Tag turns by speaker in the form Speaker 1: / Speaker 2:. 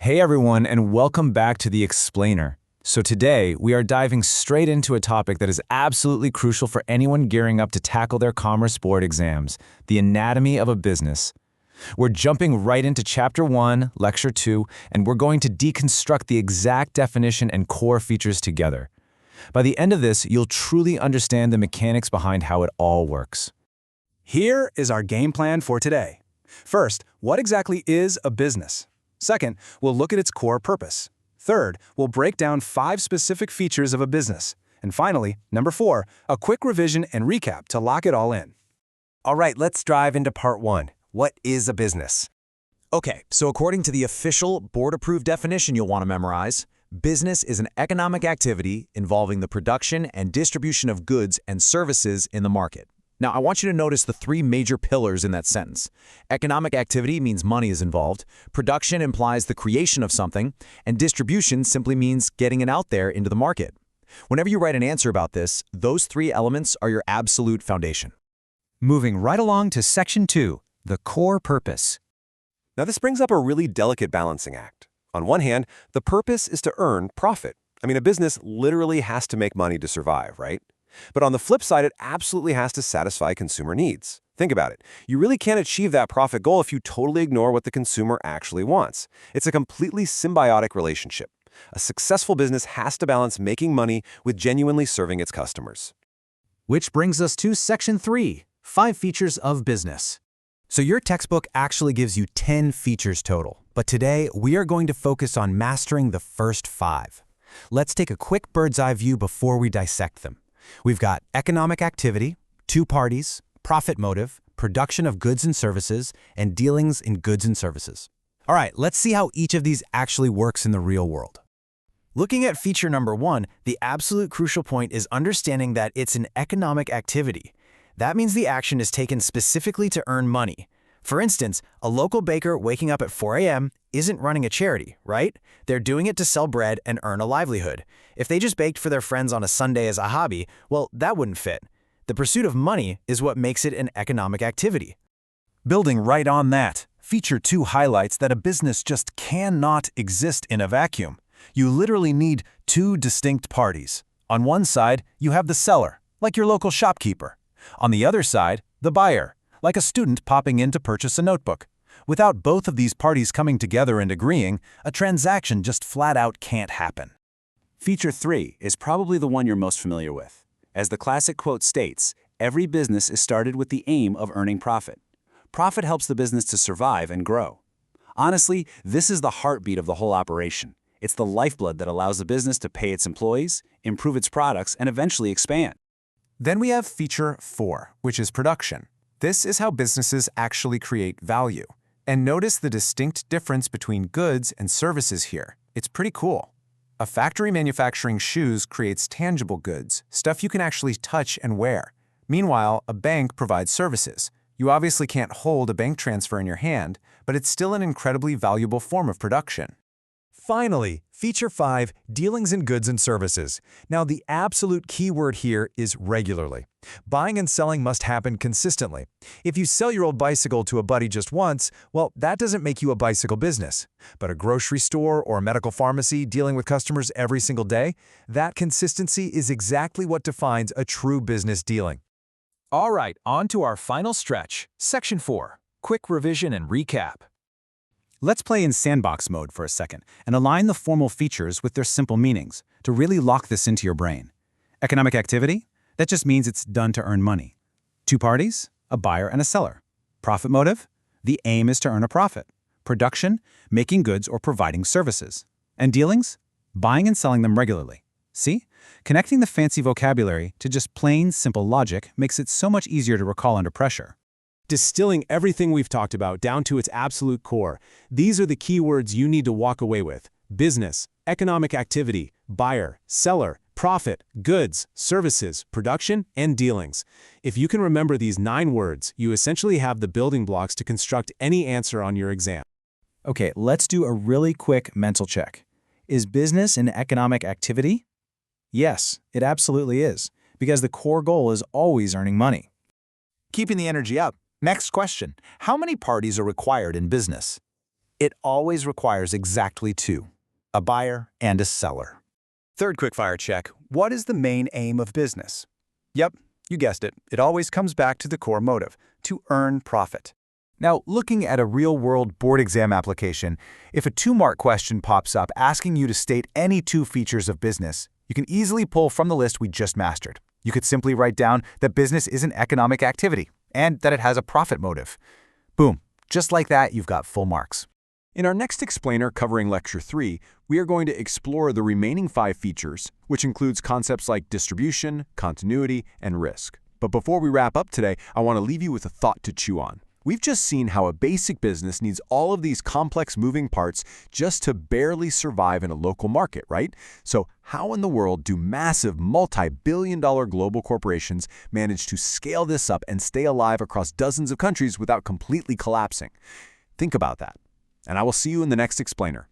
Speaker 1: Hey everyone, and welcome back to The Explainer. So today, we are diving straight into a topic that is absolutely crucial for anyone gearing up to tackle their Commerce Board exams, the anatomy of a business. We're jumping right into Chapter 1, Lecture 2, and we're going to deconstruct the exact definition and core features together. By the end of this, you'll truly understand the mechanics behind how it all works.
Speaker 2: Here is our game plan for today. First, what exactly is a business? Second, we'll look at its core purpose. Third, we'll break down 5 specific features of a business. And finally, number 4, a quick revision and recap to lock it all in.
Speaker 3: All right, let's dive into part 1. What is a business?
Speaker 4: Okay, so according to the official board-approved definition you'll want to memorize, business is an economic activity involving the production and distribution of goods and services in the market. Now, I want you to notice the 3 major pillars in that sentence. Economic activity means money is involved, production implies the creation of something, and distribution simply means getting it out there into the market. Whenever you write an answer about this, those 3 elements are your absolute foundation.
Speaker 5: Moving right along to Section 2, the core purpose.
Speaker 3: Now, this brings up a really delicate balancing act. On one hand, the purpose is to earn profit. I mean, a business literally has to make money to survive, right? But on the flip side, it absolutely has to satisfy consumer needs. Think about it. You really can't achieve that profit goal if you totally ignore what the consumer actually wants. It's a completely symbiotic relationship. A successful business has to balance making money with genuinely serving its customers.
Speaker 5: Which brings us to Section 3, 5 features of business. So your textbook actually gives you 10 features total, but today we are going to focus on mastering the first 5. Let's take a quick bird's eye view before we dissect them. We've got economic activity, 2 parties, profit motive, production of goods and services, and dealings in goods and services. All right, let's see how each of these actually works in the real world. Looking at feature number 1, the absolute crucial point is understanding that it's an economic activity. That means the action is taken specifically to earn money. For instance, a local baker waking up at 4 a.m. isn't running a charity, right? They're doing it to sell bread and earn a livelihood. If they just baked for their friends on a Sunday as a hobby, well, that wouldn't fit. The pursuit of money is what makes it an economic activity.
Speaker 2: Building right on that, Feature 2 highlights that a business just cannot exist in a vacuum. You literally need 2 distinct parties. On one side, you have the seller, like your local shopkeeper. On the other side, the buyer, like a student popping in to purchase a notebook. Without both of these parties coming together and agreeing, a transaction just flat out can't happen.
Speaker 6: Feature 3 is probably the one you're most familiar with. As the classic quote states, every business is started with the aim of earning profit. Profit helps the business to survive and grow. Honestly, this is the heartbeat of the whole operation. It's the lifeblood that allows the business to pay its employees, improve its products, and eventually expand.
Speaker 2: Then we have Feature 4, which is production. This is how businesses actually create value. And notice the distinct difference between goods and services here. It's pretty cool. A factory manufacturing shoes creates tangible goods, stuff you can actually touch and wear. Meanwhile, a bank provides services. You obviously can't hold a bank transfer in your hand, but it's still an incredibly valuable form of production.
Speaker 4: Finally, Feature 5, dealings in goods and services. Now, the absolute key word here is regularly. Buying and selling must happen consistently. If you sell your old bicycle to a buddy just once, well, that doesn't make you a bicycle business. But a grocery store or a medical pharmacy dealing with customers every single day, that consistency is exactly what defines a true business dealing.
Speaker 1: All right, on to our final stretch, Section 4, quick revision and recap.
Speaker 5: Let's play in sandbox mode for a second and align the formal features with their simple meanings to really lock this into your brain. Economic activity? That just means it's done to earn money. 2 parties? A buyer and a seller. Profit motive? The aim is to earn a profit. Production? Making goods or providing services. And dealings? Buying and selling them regularly. See? Connecting the fancy vocabulary to just plain, simple logic makes it so much easier to recall under pressure.
Speaker 7: Distilling everything we've talked about down to its absolute core, these are the keywords you need to walk away with. Business, economic activity, buyer, seller, profit, goods, services, production, and dealings. If you can remember these 9 words, you essentially have the building blocks to construct any answer on your exam.
Speaker 5: Okay, let's do a really quick mental check. Is business an economic activity? Yes, it absolutely is, because the core goal is always earning money.
Speaker 4: Keeping the energy up. Next question, how many parties are required in business?
Speaker 5: It always requires exactly two, a buyer and a seller.
Speaker 2: Third quickfire check. What is the main aim of business? Yep, you guessed it. It always comes back to the core motive, to earn profit.
Speaker 5: Now, looking at a real-world board exam application, if a 2-mark question pops up asking you to state any 2 features of business, you can easily pull from the list we just mastered. You could simply write down that business is an economic activity and that it has a profit motive. Boom, just like that, you've got full marks.
Speaker 3: In our next explainer covering Lecture 3, we are going to explore the remaining 5 features, which includes concepts like distribution, continuity, and risk. But before we wrap up today, I want to leave you with a thought to chew on. We've just seen how a basic business needs all of these complex moving parts just to barely survive in a local market, right? So how in the world do massive multi-billion-dollar global corporations manage to scale this up and stay alive across dozens of countries without completely collapsing? Think about that. And I will see you in the next explainer.